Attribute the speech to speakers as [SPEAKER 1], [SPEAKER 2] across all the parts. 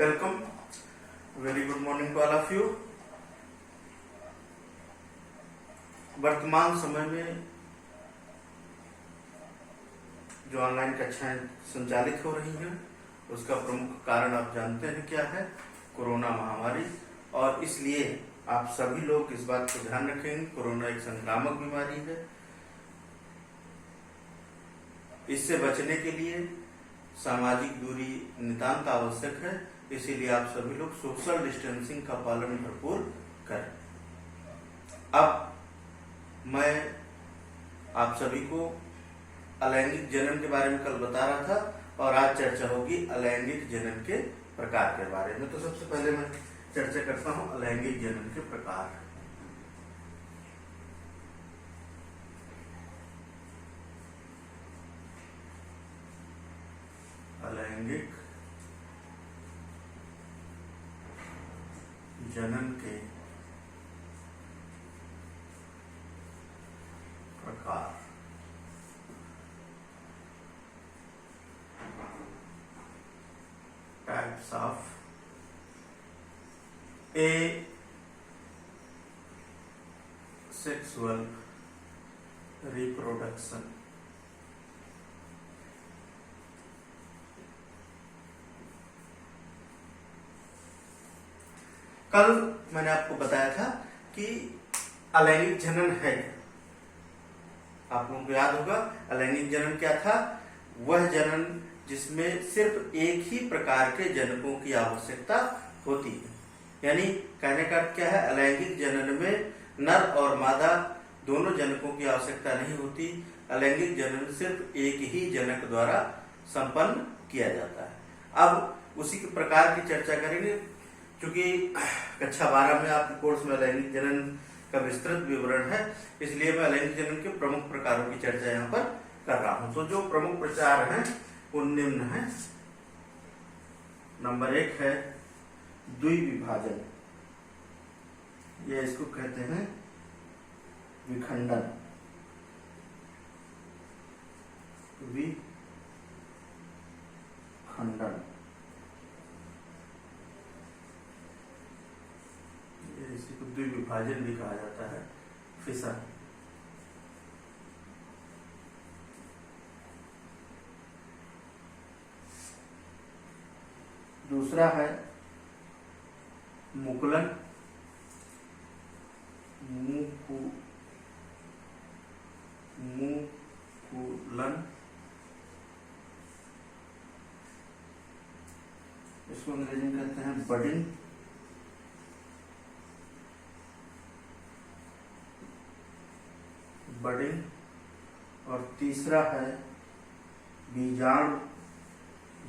[SPEAKER 1] Welcome. Very good morning to all of you. वर्तमान समय में जो ऑनलाइन कक्षाएं संचालित हो रही हैं उसका प्रमुख कारण आप जानते हैं क्या है? कोरोना महामारी। और इसलिए आप सभी लोग इस बात को ध्यान रखेंगे, कोरोना एक संक्रामक बीमारी है। इससे बचने के लिए सामाजिक दूरी नितांत आवश्यक है, इसीलिए आप सभी लोग सोशल डिस्टेंसिंग का पालन भरपूर करें। अब मैं आप सभी को अलैंगिक जनन के बारे में कल बता रहा था और आज चर्चा होगी अलैंगिक जनन के प्रकार के बारे में। तो सबसे पहले मैं चर्चा करता हूं अलैंगिक जनन के प्रकार। अलैंगिक जनन के प्रकार। Types of sexual reproduction. कल मैंने आपको बताया था कि अलैंगिक जनन है। आप लोगों को याद होगा अलैंगिक जनन क्या था? वह जनन जिसमें सिर्फ एक ही प्रकार के जनकों की आवश्यकता होती है। यानी कहने का अर्थ क्या है? अलैंगिक जनन में नर और मादा दोनों जनकों की आवश्यकता नहीं होती। अलैंगिक जनन सिर्फ एक ही जनक द्वारा संपन्न किया जाता है। अब उसी के प्रकार की चर्चा करेंगे। क्योंकि कक्षा 12 में आपके कोर्स में अलैंगिक जनन का विस्तृत विवरण है, इसलिए मैं अलैंगिक जनन के प्रमुख प्रकारों की चर्चा यहाँ पर कर रहा हूँ। तो जो प्रमुख प्रकार हैं वो निम्न है। नंबर 1 है द्विविभाजन। ये इसको कहते हैं विखंडन। विखंडन इसी को द्विविभाजन भी कहा जाता है, फिशन। दूसरा है मुकुलन। मुकुलन इसको अंग्रेजी में कहते हैं बडिंग। और तीसरा है बीजाणु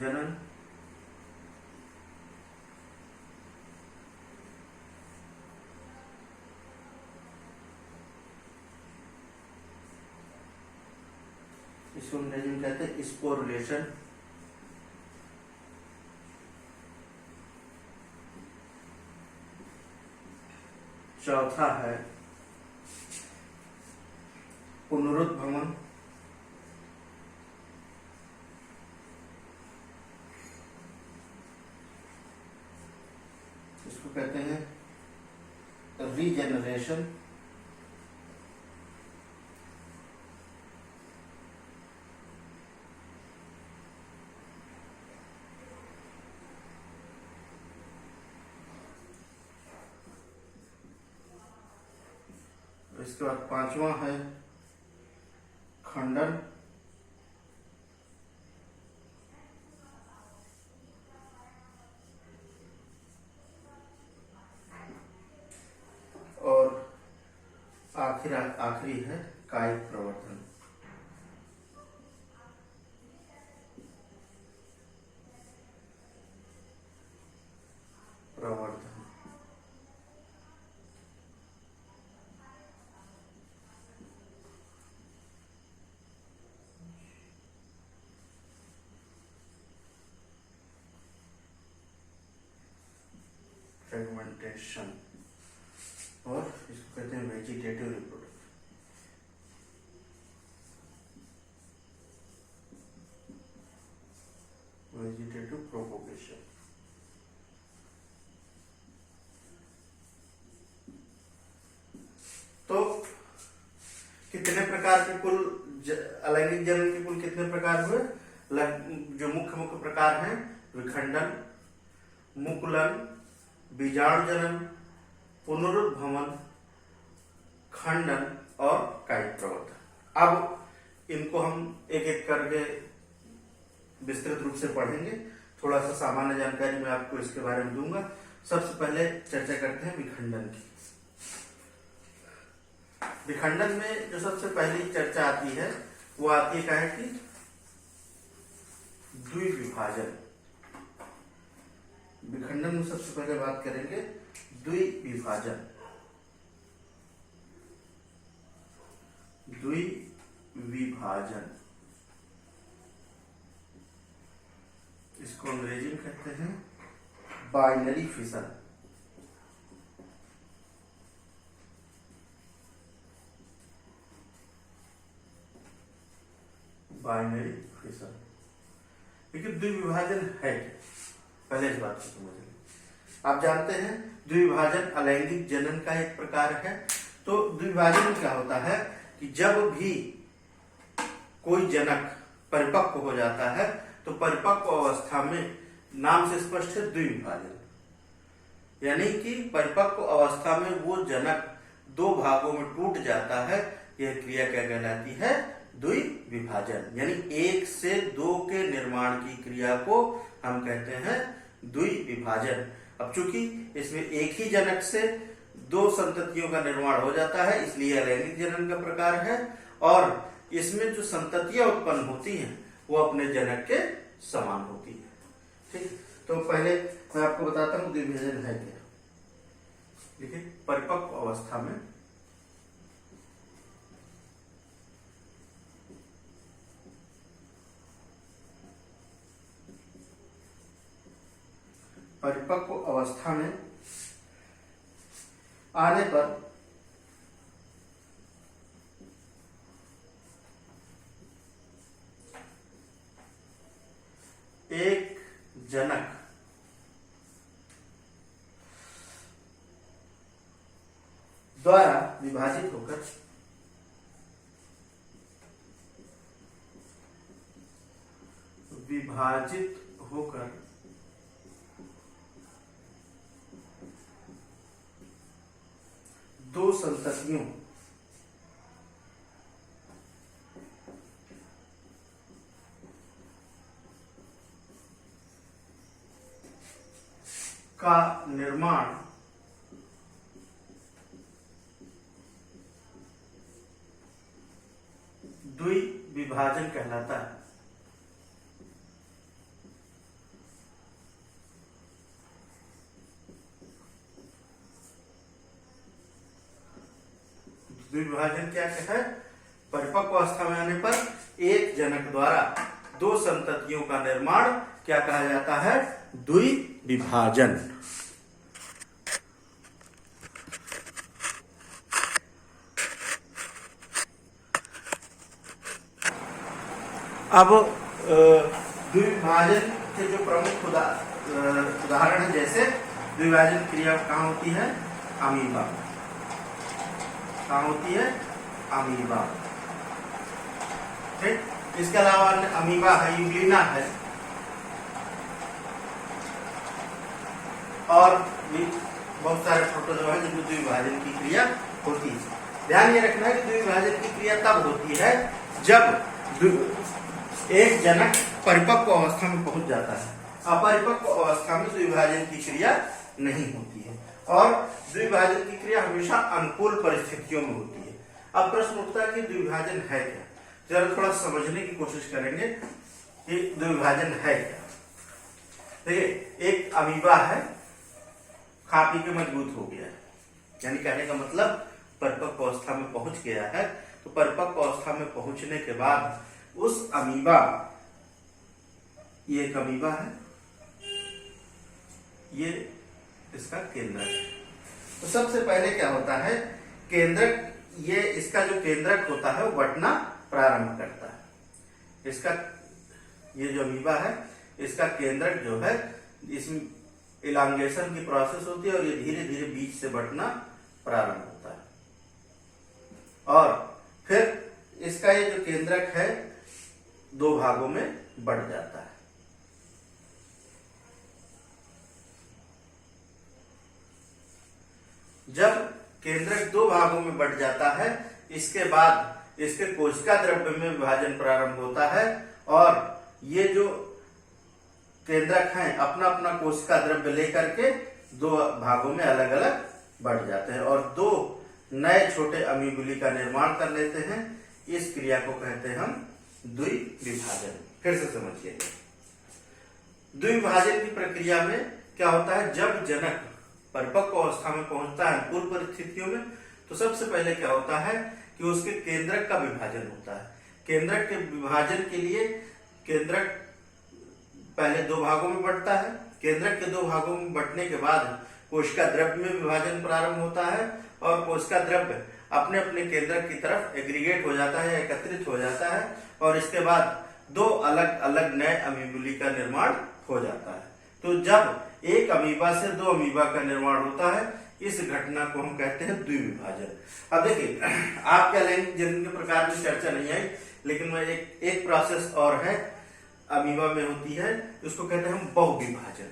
[SPEAKER 1] जनन। इसको अंग्रेजी में कहते हैं स्पोरुलेशन। चौथा है पुनरुद्भवन। इसको कहते हैं रीजेनरेशन। इसके बाद पांचवा है खंडन। और आखिरी है कायिक प्रवर्धन। फ्रेगमेंटेशन और इसको कहते हैं वेजिटेटिव रिप्रोडक्शन। Vegetative propagation. प्रकार के कुल अलैंगिक जनन के कुल कितने प्रकार हुए? जो मुख्य प्रकार हैं विखंडन, मुकुलन, बीजाणु जनन, पुनरुद्भवन, खंडन और कायिक प्रवर्धन। अब इनको हम एक एक करके विस्तृत रूप से पढ़ेंगे। थोड़ा सा सामान्य जानकारी मैं आपको इसके बारे में दूंगा। सबसे पहले चर्चा करते हैं विखंडन की। विखंडन में जो सबसे पहली चर्चा आती है वो आती है क्या है कि द्विविभाजन। विखंडन में सबसे पहले बात करेंगे द्विविभाजन। द्विविभाजन इसको अंग्रेजी में कहते हैं बाइनरी फिशन। Binary fission. लेकिन द्विविभाजन है क्या? पहले इस बात को समझ लें। आप जानते हैं द्विविभाजन अलैंगिक जनन का एक प्रकार है। तो द्विविभाजन क्या होता है कि जब भी कोई जनक परिपक्व हो जाता है तो परिपक्व अवस्था में, नाम से स्पष्ट है द्विविभाजन, यानी कि परिपक्व अवस्था में वो जनक दो भागों में टूट जाता है। यह क्रिया क्या कहलाती है? द्विविभाजन। यानी एक से दो के निर्माण की क्रिया को हम कहते हैं द्विविभाजन। अब चूंकि इसमें एक ही जनक से दो संततियों का निर्माण हो जाता है, इसलिए अलैंगिक जनन का प्रकार है। और इसमें जो संततियां उत्पन्न होती हैं वो अपने जनक के समान होती है। ठीक, तो पहले मैं आपको बताता हूं द्विविभाजन है क्या। देखिए, परिपक्व अवस्था में आने पर एक जनक द्वारा विभाजित होकर दो संततियों का निर्माण द्विविभाजन कहलाता है। द्विविभाजन क्या है? परिपक्व अवस्था में आने पर एक जनक द्वारा दो संततियों का निर्माण क्या कहा जाता है? द्विविभाजन। अब द्विविभाजन के जो प्रमुख उदाहरण है, जैसे द्विविभाजन क्रिया कहाँ होती है? अमीबा। कहाँ होती है? अमीबा। ठीक, इसके अलावा अमीबा है, यूग्लिना है, और भी बहुत सारे प्रोटोजोआ है जिनमें द्विविभाजन की क्रिया होती है। ध्यान ये रखना है कि द्विविभाजन की क्रिया तब होती है जब एक जनक परिपक्व अवस्था में पहुंच जाता है। अपरिपक्व अवस्था में द्विविभाजन की क्रिया नहीं होती है, और द्विविभाजन की क्रिया हमेशा अनुकूल परिस्थितियों में होती है। अब प्रश्न उठता है कि द्विविभाजन है क्या? जरा थोड़ा समझने की कोशिश करेंगे कि द्विविभाजन है क्या। देखिए, एक अमीबा है, खा पी के मजबूत हो गया है, यानी कहने का मतलब परिपक्व अवस्था में पहुंच गया है। तो परिपक्व अवस्था में पहुंचने के बाद उस अमीबा, ये एक अमीबा है, ये इसका केंद्रक है। तो सबसे पहले क्या होता है? केंद्रक, ये इसका जो केंद्रक होता है वो बंटना प्रारंभ करता है। इसका ये जो अमीबा है, इसका केंद्रक जो है, इसमें इलांगेशन की प्रोसेस होती है और ये धीरे धीरे बीच से बंटना प्रारंभ होता है। और फिर इसका ये जो केंद्रक है दो भागों में बढ़ जाता है। जब केंद्रक दो भागों में बढ़ जाता है, इसके बाद इसके कोशिका द्रव्य में विभाजन प्रारंभ होता है और ये जो केंद्रक हैं अपना अपना कोशिका द्रव्य लेकर के दो भागों में अलग अलग बढ़ जाते हैं और दो नए छोटे अमीबुली का निर्माण कर लेते हैं। इस क्रिया को कहते हैं हम द्विविभाजन। फिर से समझिएगा, द्विविभाजन की प्रक्रिया में क्या होता है, जब जनक परिपक्व अवस्था में पहुंचता है अनुकूल परिस्थितियों में, तो सबसे पहले क्या होता है कि उसके केंद्रक का विभाजन होता है। केंद्रक के विभाजन के लिए केंद्रक पहले दो भागों में बढ़ता है। केंद्रक के दो भागों में बढ़ने के बाद कोशिका द्रव्य में विभाजन प्रारंभ होता है और कोशिका द्रव्य अपने अपने केंद्रक की तरफ एग्रीगेट हो जाता है, एकत्रित हो जाता है और इसके बाद दो अलग अलग नए अमीबुली का निर्माण हो जाता है। तो जब एक अमीबा से दो अमीबा का निर्माण होता है, इस घटना को हम कहते हैं द्विविभाजन। अब देखिए, आपके अलैंगिक जनन के प्रकार में चर्चा नहीं आई, लेकिन मैं एक प्रोसेस और है अमीबा में होती है, उसको कहते हैं हम बहुविभाजन।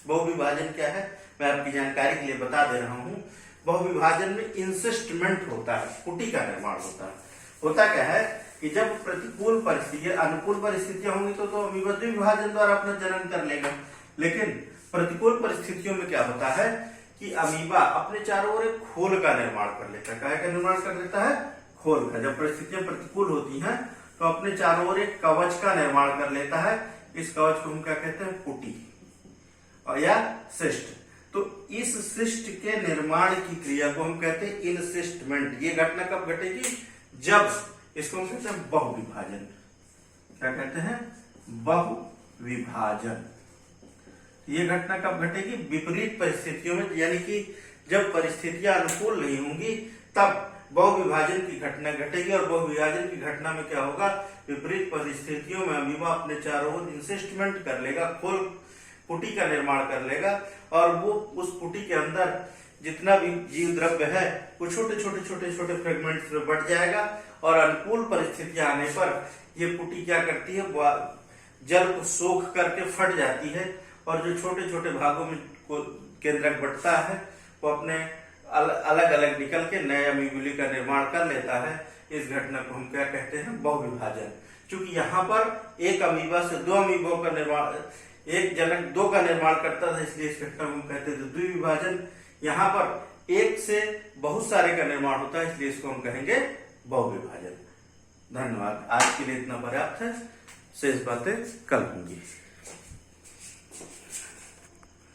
[SPEAKER 1] बहुविभाजन क्या है, मैं आपकी जानकारी के लिए बता दे रहा हूँ। बहुविभाजन में इंसिस्टमेंट होता है, कुटी का निर्माण होता है। होता क्या है कि जब प्रतिकूल परिस्थितियां, अनुकूल परिस्थितियां होंगी तो अमीबा द्विविभाजन द्वारा अपना जनन कर लेगा, लेकिन प्रतिकूल परिस्थितियों में क्या होता है कि अमीबा अपने चारों ओर एक खोल का निर्माण कर लेता है। क्या का निर्माण कर लेता है, खोल का। जब परिस्थितियां प्रतिकूल होती हैं तो अपने चारों ओर एक कवच का निर्माण कर लेता है। इस कवच को हम क्या कहते हैं, पुटी और या सिस्ट। तो इस सिस्ट के निर्माण की क्रिया को हम कहते हैं इनसिस्टमेंट। ये घटना कब घटेगी, जब इसको हम कहते हैं बहुविभाजन। क्या कहते हैं, बहुविभाजन। ये घटना कब घटेगी, विपरीत परिस्थितियों में, यानी कि जब परिस्थितियां अनुकूल नहीं होंगी तब बहुविभाजन की घटना घटेगी। और बहुविभाजन की घटना में क्या होगा, विपरीत परिस्थितियों में अमीबा अपने चारों ओर इंसिस्टमेंट कर लेगा, खोल पुटी का निर्माण कर लेगा और वो उस पुटी के अंदर जितना भी जीव द्रव्य है वो छोटे छोटे फ्रेगमेंट्स में बढ़ जाएगा और अनुकूल परिस्थितियां आने पर ये पुटी क्या करती है, जल को सोख करके फट जाती है और जो छोटे छोटे भागों में केंद्रक बढ़ता है वो अपने अलग अलग निकल के नए अमीबुली का निर्माण कर लेता है। इस घटना को हम क्या कहते हैं, बहुविभाजन। क्योंकि यहाँ पर एक अमीबा से दो अमीबों का निर्माण, एक जनक दो का निर्माण करता था, इसलिए इस घटना को हम कहते थे द्विविभाजन। यहाँ पर एक से बहुत सारे का निर्माण होता है, इसलिए इसको हम कहेंगे बहुविभाजन। धन्यवाद। आज के लिए इतना पर्याप्त है, शेष बातें कल होंगी।